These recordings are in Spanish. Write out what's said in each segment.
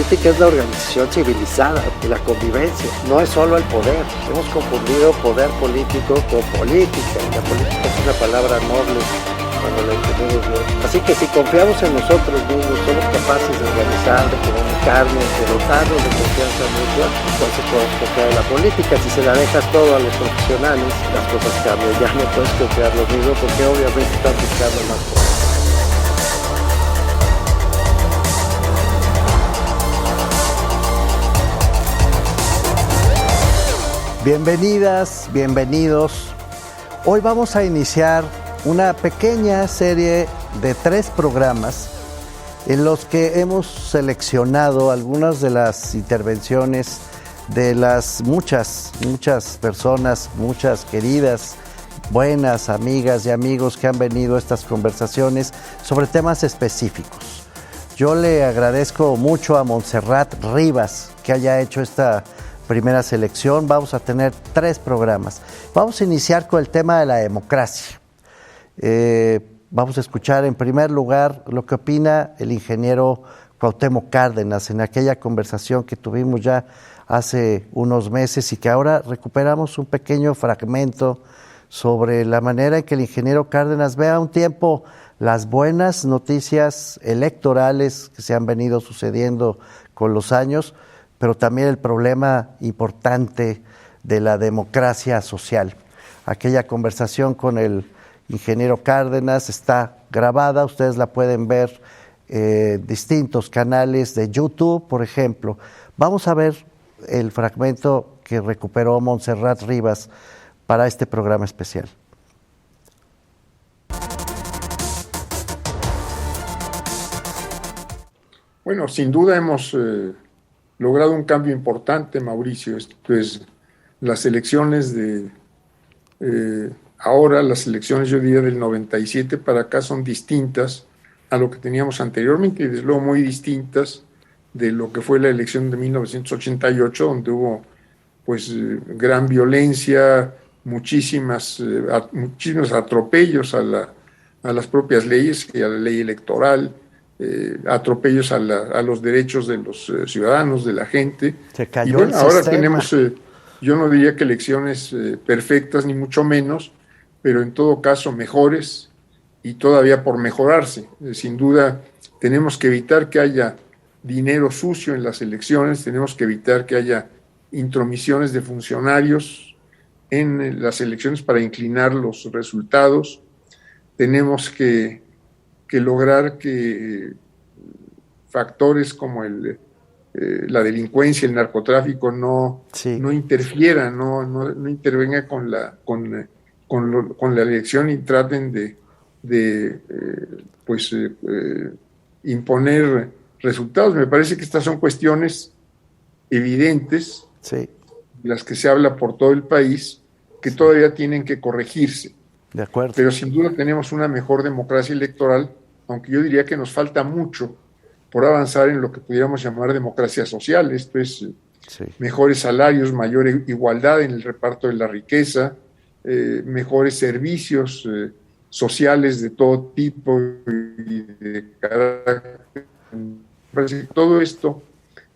política es la organización civilizada de la convivencia, no es solo el poder. Hemos confundido poder político con política, y la política es una palabra noble cuando la entendemos bien. Así que si confiamos en nosotros mismos, somos capaces de organizar, de comunicarnos, de dotarnos de confianza mutua, entonces podemos confiar en la política. Si se la dejas todo a los profesionales, las cosas cambian. Ya no puedes confiar lo mismo porque obviamente están buscando más poder. Bienvenidas, bienvenidos. Hoy vamos a iniciar una pequeña serie de 3 programas en los que hemos seleccionado algunas de las intervenciones de las muchas personas, muchas queridas, buenas amigas y amigos que han venido a estas conversaciones sobre temas específicos. Yo le agradezco mucho a Montserrat Rivas que haya hecho esta primera selección. Vamos a tener 3 programas. Vamos a iniciar con el tema de la democracia. Vamos a escuchar en primer lugar lo que opina el ingeniero Cuauhtémoc Cárdenas en aquella conversación que tuvimos ya hace unos meses y que ahora recuperamos un pequeño fragmento sobre la manera en que el ingeniero Cárdenas ve a un tiempo las buenas noticias electorales que se han venido sucediendo con los años, pero también el problema importante de la democracia social. Aquella conversación con el ingeniero Cárdenas está grabada, ustedes la pueden ver en distintos canales de YouTube, por ejemplo. Vamos a ver el fragmento que recuperó Montserrat Rivas para este programa especial. Bueno, sin duda hemos logrado un cambio importante, Mauricio. Pues las elecciones de ahora, las elecciones yo diría del 97 para acá son distintas a lo que teníamos anteriormente y desde luego muy distintas de lo que fue la elección de 1988, donde hubo pues gran violencia, muchísimos atropellos a las propias leyes y a la ley electoral, atropellos a los derechos de los ciudadanos, de la gente. Se cayó y bueno, el ahora sistema. tenemos, yo no diría que elecciones perfectas, ni mucho menos, pero en todo caso mejores y todavía por mejorarse. Sin duda tenemos que evitar que haya dinero sucio en las elecciones, tenemos que evitar que haya intromisiones de funcionarios en las elecciones para inclinar los resultados. Tenemos que lograr que factores como la delincuencia, el narcotráfico no interfieran, no intervenga con la elección y traten de imponer resultados. Me parece que estas son cuestiones evidentes, las que se habla por todo el país, que todavía tienen que corregirse. De acuerdo. Pero sin duda tenemos una mejor democracia electoral, aunque yo diría que nos falta mucho por avanzar en lo que pudiéramos llamar democracia social. Esto es mejores salarios, mayor igualdad en el reparto de la riqueza, mejores servicios sociales de todo tipo y de carácter. Parece que todo esto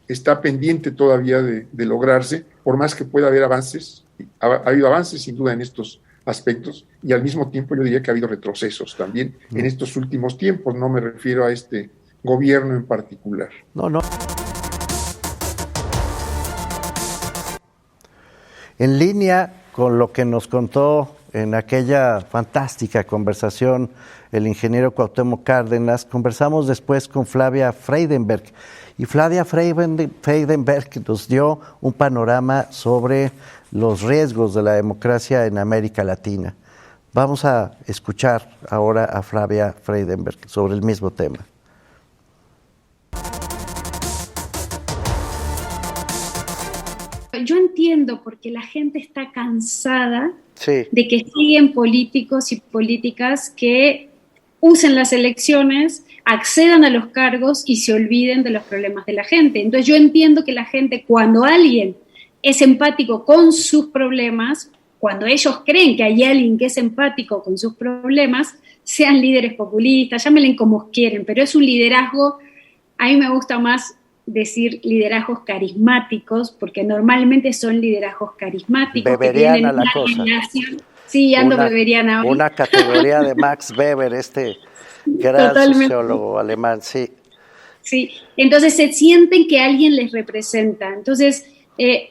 está pendiente todavía de lograrse, por más que pueda haber avances. Ha habido avances sin duda en estos aspectos y al mismo tiempo yo diría que ha habido retrocesos también en estos últimos tiempos. No me refiero a este gobierno en particular. No. En línea con lo que nos contó en aquella fantástica conversación el ingeniero Cuauhtémoc Cárdenas, conversamos después con Flavia Freydenberg. Y Flavia Freydenberg nos dio un panorama sobre los riesgos de la democracia en América Latina. Vamos a escuchar ahora a Flavia Freydenberg sobre el mismo tema. Yo entiendo porque la gente está cansada de que siguen políticos y políticas que usen las elecciones, accedan a los cargos y se olviden de los problemas de la gente. Entonces yo entiendo que la gente, cuando alguien es empático con sus problemas, cuando ellos creen que hay alguien que es empático con sus problemas, sean líderes populistas, llámenle como quieren, pero es un liderazgo, a mí me gusta más decir liderazgos carismáticos, porque normalmente son liderazgos carismáticos. Beberiana que tienen la una cosa. Relación. Sí, ando beberiana ahora. Una categoría de Max Weber, gran sociólogo alemán, sí. Sí, entonces se sienten que alguien les representa. Entonces,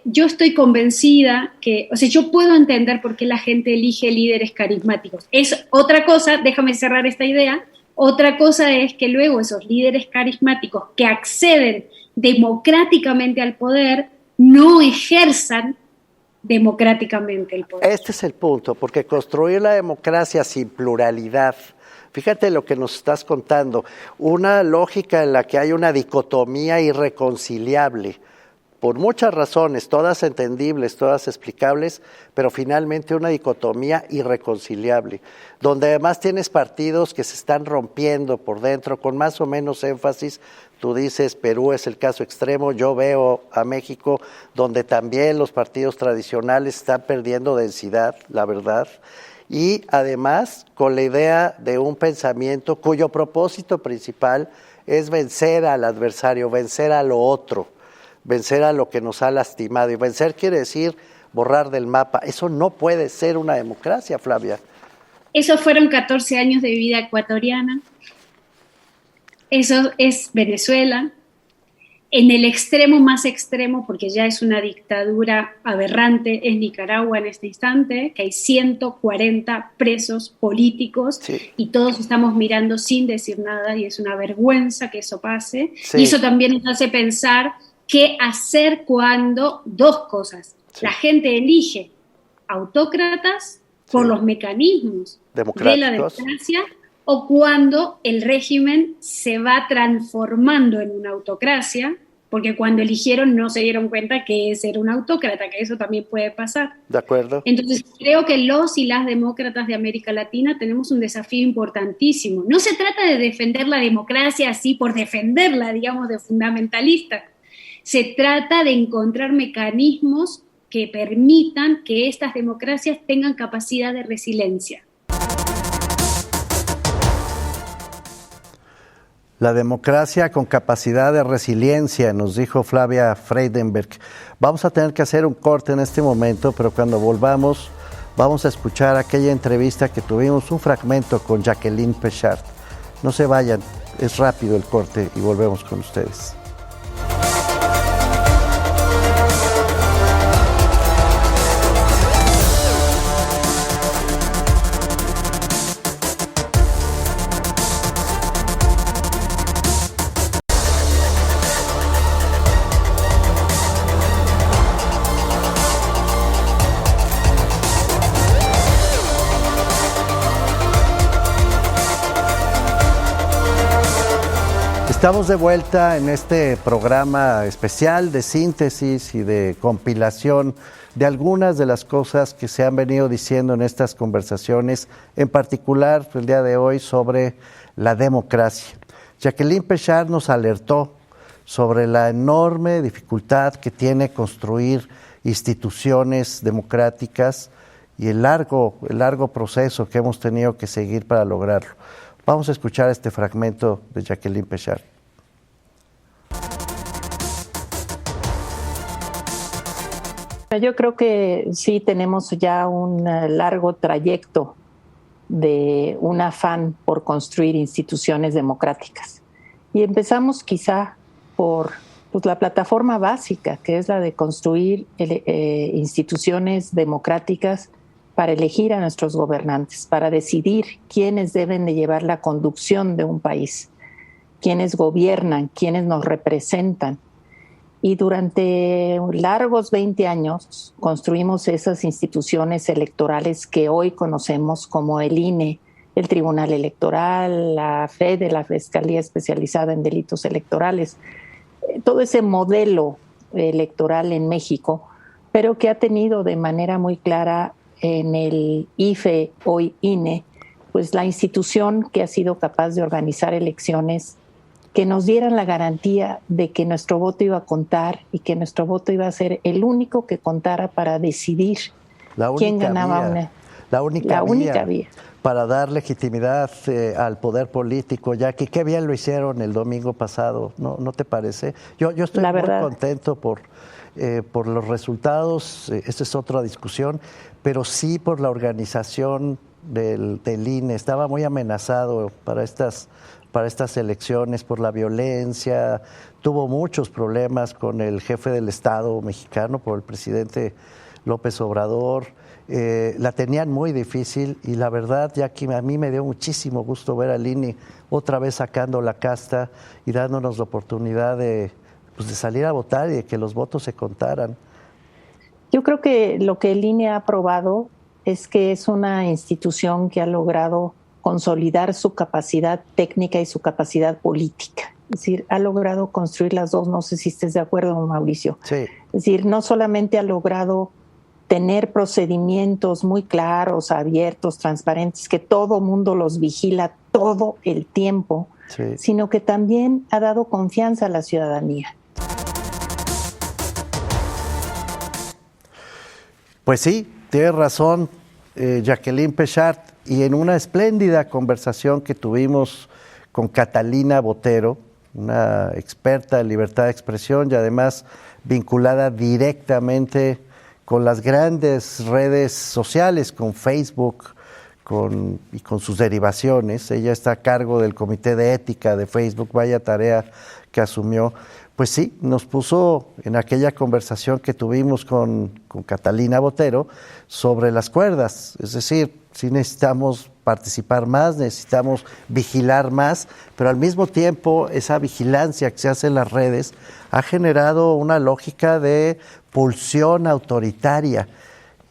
yo estoy convencida que, o sea, yo puedo entender por qué la gente elige líderes carismáticos. Es otra cosa, déjame cerrar esta idea, otra cosa es que luego esos líderes carismáticos que acceden democráticamente al poder no ejerzan democráticamente el poder. Este es el punto, porque construir la democracia sin pluralidad, fíjate lo que nos estás contando, una lógica en la que hay una dicotomía irreconciliable, por muchas razones, todas entendibles, todas explicables, pero finalmente una dicotomía irreconciliable, donde además tienes partidos que se están rompiendo por dentro con más o menos énfasis. Tú dices, Perú es el caso extremo, yo veo a México donde también los partidos tradicionales están perdiendo densidad, la verdad, y además con la idea de un pensamiento cuyo propósito principal es vencer al adversario, vencer a lo otro, vencer a lo que nos ha lastimado. Y vencer quiere decir borrar del mapa. Eso no puede ser una democracia, Flavia. Esos fueron 14 años de vida ecuatoriana. Eso es Venezuela. En el extremo más extremo, porque ya es una dictadura aberrante, es Nicaragua en este instante, que hay 140 presos políticos, sí, y todos estamos mirando sin decir nada, y es una vergüenza que eso pase. Sí. Y eso también nos hace pensar qué hacer cuando, dos cosas, sí, la gente elige autócratas por los mecanismos de la democracia, o cuando el régimen se va transformando en una autocracia, porque cuando eligieron no se dieron cuenta que es ser un autócrata, que eso también puede pasar. De acuerdo. Entonces creo que los y las demócratas de América Latina tenemos un desafío importantísimo. No se trata de defender la democracia así por defenderla, digamos, de fundamentalista. Se trata de encontrar mecanismos que permitan que estas democracias tengan capacidad de resiliencia. La democracia con capacidad de resiliencia, nos dijo Flavia Freydenberg. Vamos a tener que hacer un corte en este momento, pero cuando volvamos vamos a escuchar aquella entrevista que tuvimos, un fragmento con Jacqueline Pechard. No se vayan, es rápido el corte y volvemos con ustedes. Estamos de vuelta en este programa especial de síntesis y de compilación de algunas de las cosas que se han venido diciendo en estas conversaciones, en particular el día de hoy sobre la democracia. Jacqueline Pechard nos alertó sobre la enorme dificultad que tiene construir instituciones democráticas y el largo proceso que hemos tenido que seguir para lograrlo. Vamos a escuchar este fragmento de Jacqueline Pechard. Yo creo que sí tenemos ya un largo trayecto de un afán por construir instituciones democráticas. Y empezamos quizá por la plataforma básica, que es la de construir instituciones democráticas para elegir a nuestros gobernantes, para decidir quiénes deben de llevar la conducción de un país, quiénes gobiernan, quiénes nos representan. Y durante largos 20 años construimos esas instituciones electorales que hoy conocemos como el INE, el Tribunal Electoral, la FED, la Fiscalía Especializada en Delitos Electorales. Todo ese modelo electoral en México, pero que ha tenido de manera muy clara en el IFE, hoy INE, pues la institución que ha sido capaz de organizar elecciones que nos dieran la garantía de que nuestro voto iba a contar y que nuestro voto iba a ser el único que contara para decidir quién ganaba la única vía. para dar legitimidad al poder político, ya que qué bien lo hicieron el domingo pasado, ¿no te parece? Yo estoy muy contento por los resultados, esta es otra discusión, pero sí por la organización del INE. Estaba muy amenazado para estas elecciones por la violencia, tuvo muchos problemas con el jefe del Estado mexicano, por el presidente López Obrador. La tenían muy difícil y la verdad, ya que a mí me dio muchísimo gusto ver al INE otra vez sacando la casta y dándonos la oportunidad de salir a votar y de que los votos se contaran. Yo creo que lo que el INE ha probado es que es una institución que ha logrado consolidar su capacidad técnica y su capacidad política. Es decir, ha logrado construir las dos, no sé si estés de acuerdo, Mauricio. Sí. Es decir, no solamente ha logrado tener procedimientos muy claros, abiertos, transparentes, que todo mundo los vigila todo el tiempo, sí, sino que también ha dado confianza a la ciudadanía. Pues sí, tienes razón, Jacqueline Pechart, y en una espléndida conversación que tuvimos con Catalina Botero, una experta en libertad de expresión y además vinculada directamente con las grandes redes sociales, con Facebook y con sus derivaciones. Ella está a cargo del Comité de Ética de Facebook, vaya tarea que asumió. Pues sí, nos puso en aquella conversación que tuvimos con Catalina Botero sobre las cuerdas, es decir, sí necesitamos participar más, necesitamos vigilar más, pero al mismo tiempo esa vigilancia que se hace en las redes ha generado una lógica de pulsión autoritaria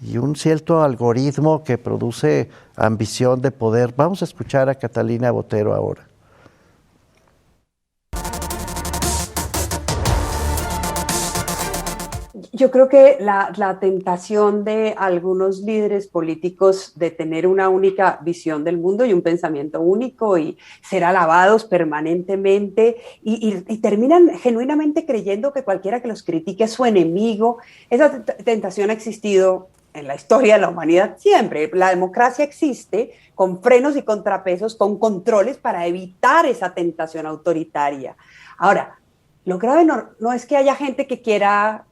y un cierto algoritmo que produce ambición de poder. Vamos a escuchar a Catalina Botero ahora. Yo creo que la tentación de algunos líderes políticos de tener una única visión del mundo y un pensamiento único y ser alabados permanentemente y terminan genuinamente creyendo que cualquiera que los critique es su enemigo. Esa tentación ha existido en la historia de la humanidad siempre. La democracia existe con frenos y contrapesos, con controles para evitar esa tentación autoritaria. Ahora, lo grave no es que haya gente que quiera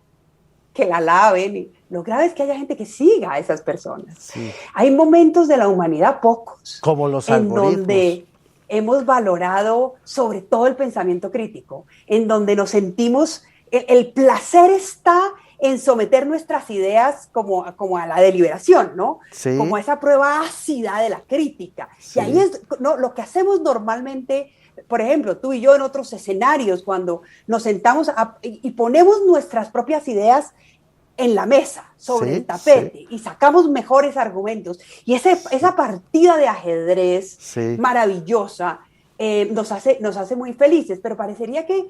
que la alaben, lo grave es que haya gente que siga a esas personas. Sí. Hay momentos de la humanidad, pocos, como los algoritmos, en donde hemos valorado sobre todo el pensamiento crítico, en donde nos sentimos, el placer está en someter nuestras ideas como a la deliberación, ¿no? Sí. Como a esa prueba ácida de la crítica. Sí. Y ahí es lo que hacemos normalmente. Por ejemplo, tú y yo en otros escenarios, cuando nos sentamos y ponemos nuestras propias ideas en la mesa, sobre el tapete, y sacamos mejores argumentos. Y esa partida de ajedrez maravillosa nos hace muy felices, pero parecería que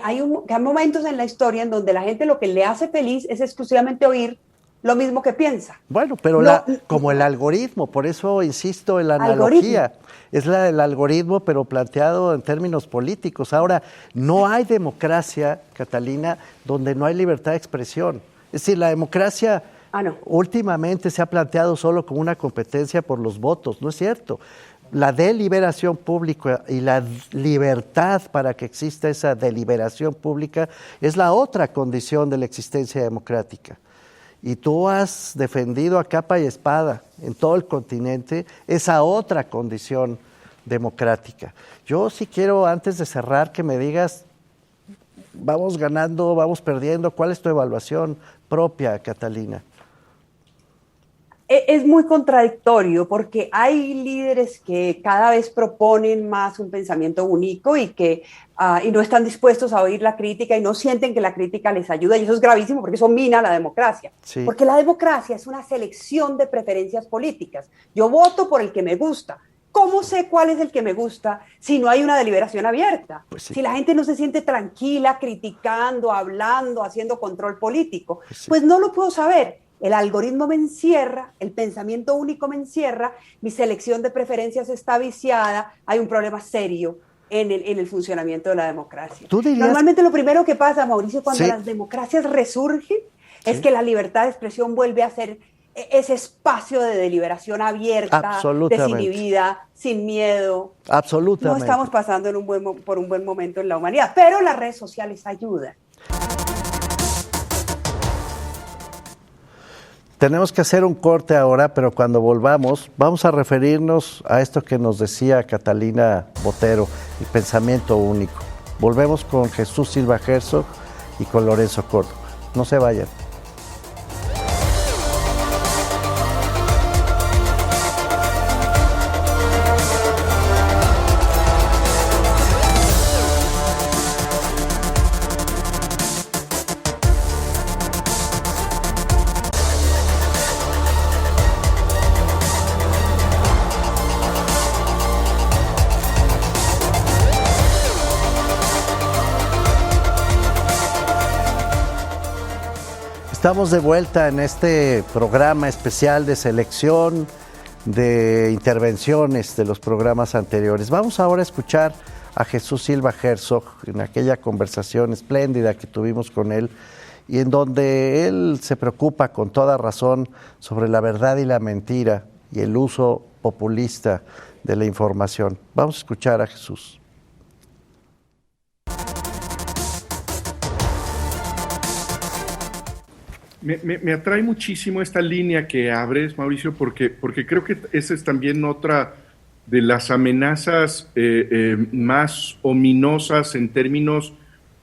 hay momentos en la historia en donde la gente lo que le hace feliz es exclusivamente oír lo mismo que piensa. Bueno, pero como el algoritmo, por eso insisto en la analogía. Es el algoritmo, pero planteado en términos políticos. Ahora, no hay democracia, Catalina, donde no hay libertad de expresión. Es decir, la democracia últimamente se ha planteado solo como una competencia por los votos. No es cierto. La deliberación pública y la libertad para que exista esa deliberación pública es la otra condición de la existencia democrática. Y tú has defendido a capa y espada en todo el continente esa otra condición democrática. Yo sí quiero, antes de cerrar, que me digas, vamos ganando, vamos perdiendo, ¿cuál es tu evaluación propia, Catalina? Es muy contradictorio porque hay líderes que cada vez proponen más un pensamiento único y no están dispuestos a oír la crítica y no sienten que la crítica les ayuda, y eso es gravísimo porque eso mina la democracia. Sí. Porque la democracia es una selección de preferencias políticas. Yo voto por el que me gusta. ¿Cómo sé cuál es el que me gusta si no hay una deliberación abierta? Pues sí. Si la gente no se siente tranquila criticando, hablando, haciendo control político, pues no lo puedo saber. El algoritmo me encierra, el pensamiento único me encierra, mi selección de preferencias está viciada, hay un problema serio en el funcionamiento de la democracia. Normalmente lo primero que pasa, Mauricio, cuando las democracias resurgen, es que la libertad de expresión vuelve a ser ese espacio de deliberación abierta, desinhibida, sin miedo. Absolutamente. No estamos pasando por un buen momento en la humanidad, pero las redes sociales ayudan. Tenemos que hacer un corte ahora, pero cuando volvamos vamos a referirnos a esto que nos decía Catalina Botero, el pensamiento único. Volvemos con Jesús Silva Herzog y con Lorenzo Córdoba. No se vayan. Estamos de vuelta en este programa especial de selección de intervenciones de los programas anteriores. Vamos ahora a escuchar a Jesús Silva Herzog en aquella conversación espléndida que tuvimos con él y en donde él se preocupa con toda razón sobre la verdad y la mentira y el uso populista de la información. Vamos a escuchar a Jesús. Me atrae muchísimo esta línea que abres, Mauricio, porque creo que esa es también otra de las amenazas más ominosas en términos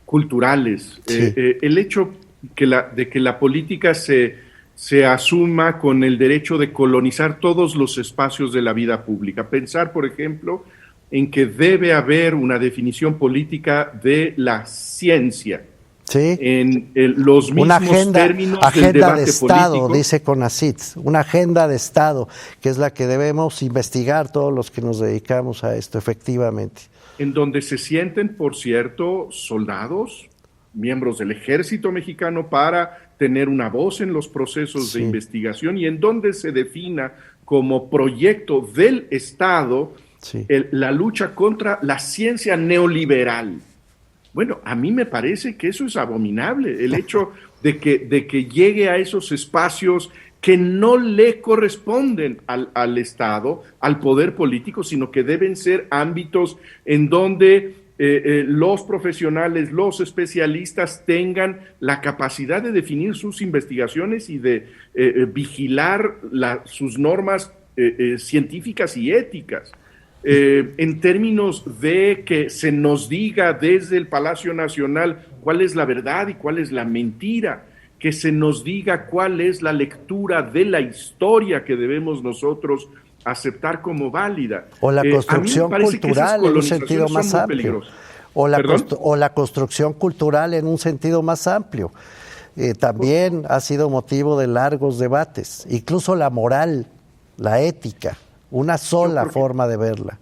culturales. Sí. El hecho de que la política se asuma con el derecho de colonizar todos los espacios de la vida pública. Pensar, por ejemplo, en que debe haber una definición política de la ciencia. Sí. En los mismos términos del debate de Estado, político. dice CONACYT, una agenda de Estado, que es la que debemos investigar todos los que nos dedicamos a esto, efectivamente. En donde se sienten, por cierto, soldados, miembros del ejército mexicano para tener una voz en los procesos de investigación y en donde se defina como proyecto del Estado la lucha contra la ciencia neoliberal. Bueno, a mí me parece que eso es abominable, el hecho de que llegue a esos espacios que no le corresponden al Estado, al poder político, sino que deben ser ámbitos en donde los profesionales, los especialistas tengan la capacidad de definir sus investigaciones y de vigilar sus normas científicas y éticas. En términos de que se nos diga desde el Palacio Nacional cuál es la verdad y cuál es la mentira, que se nos diga cuál es la lectura de la historia que debemos nosotros aceptar como válida. O la construcción cultural en un sentido más amplio. O la construcción cultural en un sentido más amplio. También ha sido motivo de largos debates, incluso la moral, la ética. Una sola forma de verla.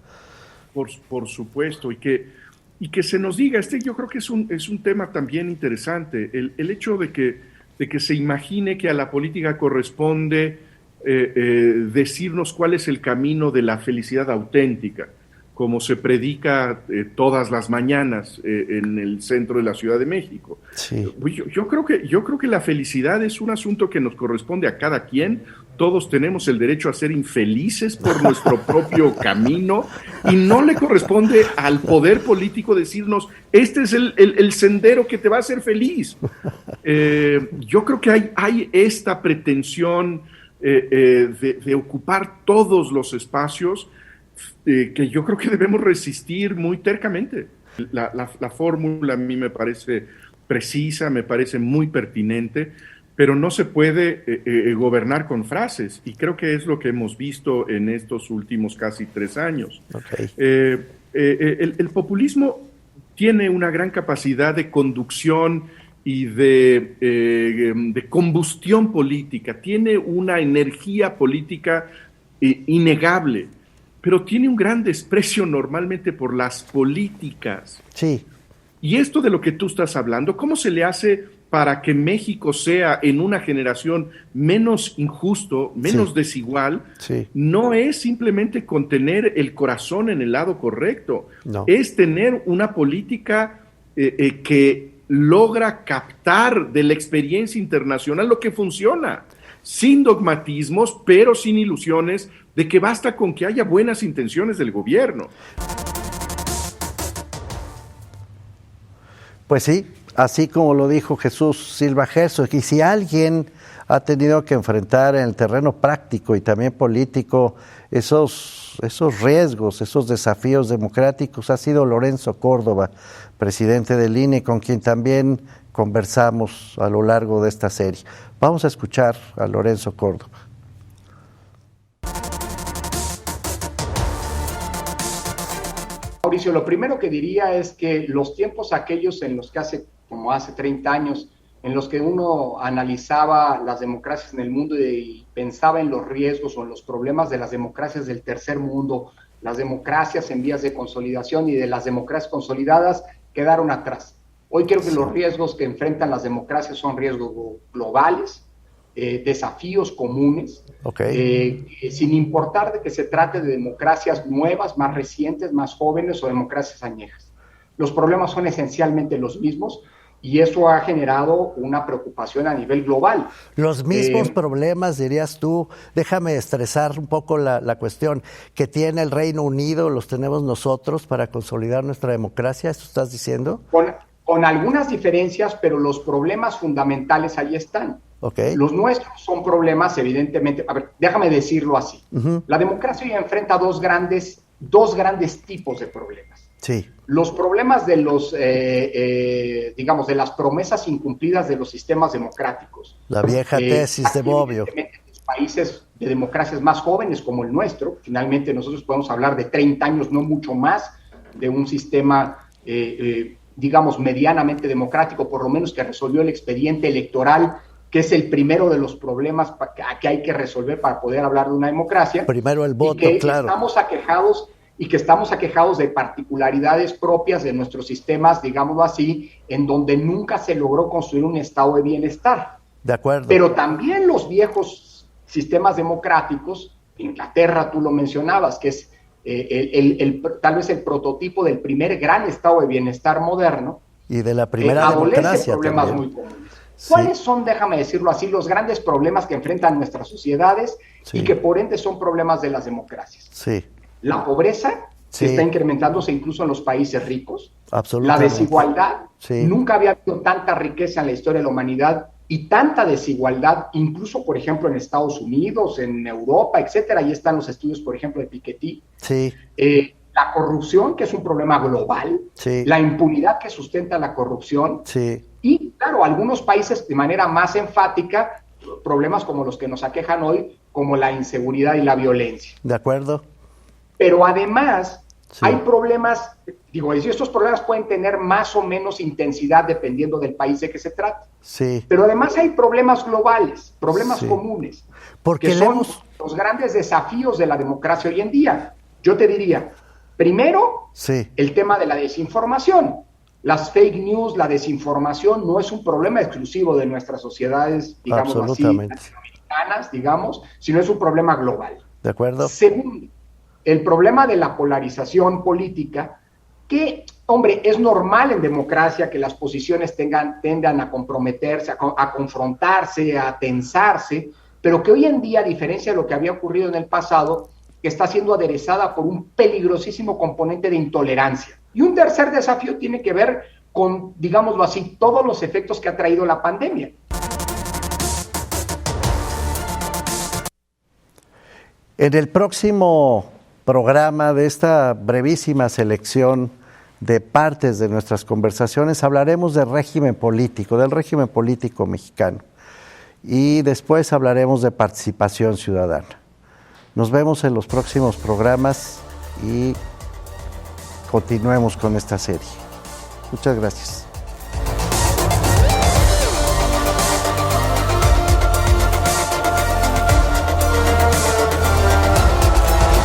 Por supuesto, y que se nos diga, yo creo que es un tema también interesante, el hecho de que se imagine que a la política corresponde decirnos cuál es el camino de la felicidad auténtica, como se predica todas las mañanas en el centro de la Ciudad de México. Sí. Yo creo que la felicidad es un asunto que nos corresponde a cada quien. Todos tenemos el derecho a ser infelices por nuestro propio camino y no le corresponde al poder político decirnos, este es el sendero que te va a hacer feliz. Yo creo que hay esta pretensión de ocupar todos los espacios que yo creo que debemos resistir muy tercamente. La fórmula a mí me parece precisa, me parece muy pertinente, pero no se puede gobernar con frases, y creo que es lo que hemos visto en estos últimos casi 3 años. Okay. El populismo tiene una gran capacidad de conducción y de combustión política, tiene una energía política innegable, pero tiene un gran desprecio normalmente por las políticas. Sí. Y esto de lo que tú estás hablando, ¿cómo se le hace para que México sea en una generación menos injusto, menos desigual? Sí. No es simplemente con tener el corazón en el lado correcto, no. Es tener una política que logra captar de la experiencia internacional lo que funciona. sin dogmatismos, pero sin ilusiones de que basta con que haya buenas intenciones del gobierno. Pues sí, así como lo dijo Jesús Silva Herzog, y si alguien ha tenido que enfrentar en el terreno práctico y también político esos riesgos, esos desafíos democráticos, ha sido Lorenzo Córdoba, presidente del INE, con quien también conversamos a lo largo de esta serie. Vamos a escuchar a Lorenzo Córdoba. Mauricio, lo primero que diría es que los tiempos aquellos en los que hace 30 años, en los que uno analizaba las democracias en el mundo y pensaba en los riesgos o en los problemas de las democracias del tercer mundo, las democracias en vías de consolidación y de las democracias consolidadas, quedaron atrás. Hoy creo que los riesgos que enfrentan las democracias son riesgos globales, desafíos comunes, sin importar de que se trate de democracias nuevas, más recientes, más jóvenes o democracias añejas. Los problemas son esencialmente los mismos y eso ha generado una preocupación a nivel global. Los mismos problemas, dirías tú, déjame estresar un poco la cuestión, que tiene el Reino Unido, los tenemos nosotros para consolidar nuestra democracia, ¿eso estás diciendo? Con algunas diferencias, pero los problemas fundamentales ahí están. Los nuestros son problemas, evidentemente, a ver, déjame decirlo así. La democracia hoy enfrenta dos grandes tipos de problemas. Sí. Los problemas de de las promesas incumplidas de los sistemas democráticos. La vieja tesis de Bobbio. En los países de democracias más jóvenes como el nuestro, finalmente nosotros podemos hablar de 30 años, no mucho más, de un sistema medianamente democrático, por lo menos que resolvió el expediente electoral, que es el primero de los problemas que hay que resolver para poder hablar de una democracia. Primero el voto, claro. Estamos aquejados de particularidades propias de nuestros sistemas, digámoslo así, en donde nunca se logró construir un estado de bienestar. De acuerdo. Pero también los viejos sistemas democráticos, Inglaterra, tú lo mencionabas, que es tal vez el prototipo del primer gran estado de bienestar moderno. Y de la primera democracia problemas también. Muy comunes. ¿Cuáles son, déjame decirlo así, los grandes problemas que enfrentan nuestras sociedades y que por ende son problemas de las democracias? Sí. La pobreza, que está incrementándose incluso en los países ricos. Absolutamente. La desigualdad. Nunca había habido tanta riqueza en la historia de la humanidad y tanta desigualdad, incluso, por ejemplo, en Estados Unidos, en Europa, etcétera. Ahí están los estudios, por ejemplo, de Piketty. Sí. La corrupción, que es un problema global. Sí. La impunidad que sustenta la corrupción. Sí. Y, claro, algunos países de manera más enfática, problemas como los que nos aquejan hoy, como la inseguridad y la violencia. De acuerdo. Pero además hay problemas, y estos problemas pueden tener más o menos intensidad dependiendo del país de que se trate. Sí. Pero además hay problemas globales, problemas comunes, porque que son los grandes desafíos de la democracia hoy en día. Yo te diría, primero, el tema de la desinformación. Las fake news, la desinformación no es un problema exclusivo de nuestras sociedades, digamos así, latinoamericanas, sino es un problema global. De acuerdo. Segundo, el problema de la polarización política, que, hombre, es normal en democracia que las posiciones tendan a comprometerse, a confrontarse, a tensarse, pero que hoy en día, a diferencia de lo que había ocurrido en el pasado, está siendo aderezada por un peligrosísimo componente de intolerancia. Y un tercer desafío tiene que ver con, digámoslo así, todos los efectos que ha traído la pandemia. En el próximo programa de esta brevísima selección de partes de nuestras conversaciones hablaremos del régimen político mexicano, y después hablaremos de participación ciudadana. Nos vemos en los próximos programas y continuemos con esta serie. Muchas gracias.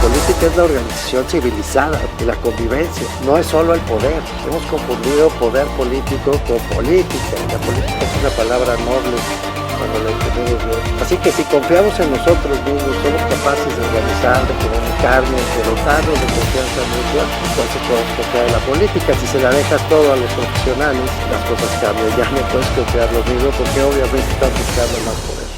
Política es la organización civilizada y la convivencia, no es solo el poder. Hemos confundido poder político con política. La política es una palabra noble cuando la entendemos bien. Así que si confiamos en nosotros mismos, somos capaces de organizar, de comunicarnos, de dotarnos de confianza mutua, entonces podemos confiar en la política. Si se la dejas todo a los profesionales, las cosas cambian. Ya no puedes confiar lo mismo porque obviamente están buscando más poder.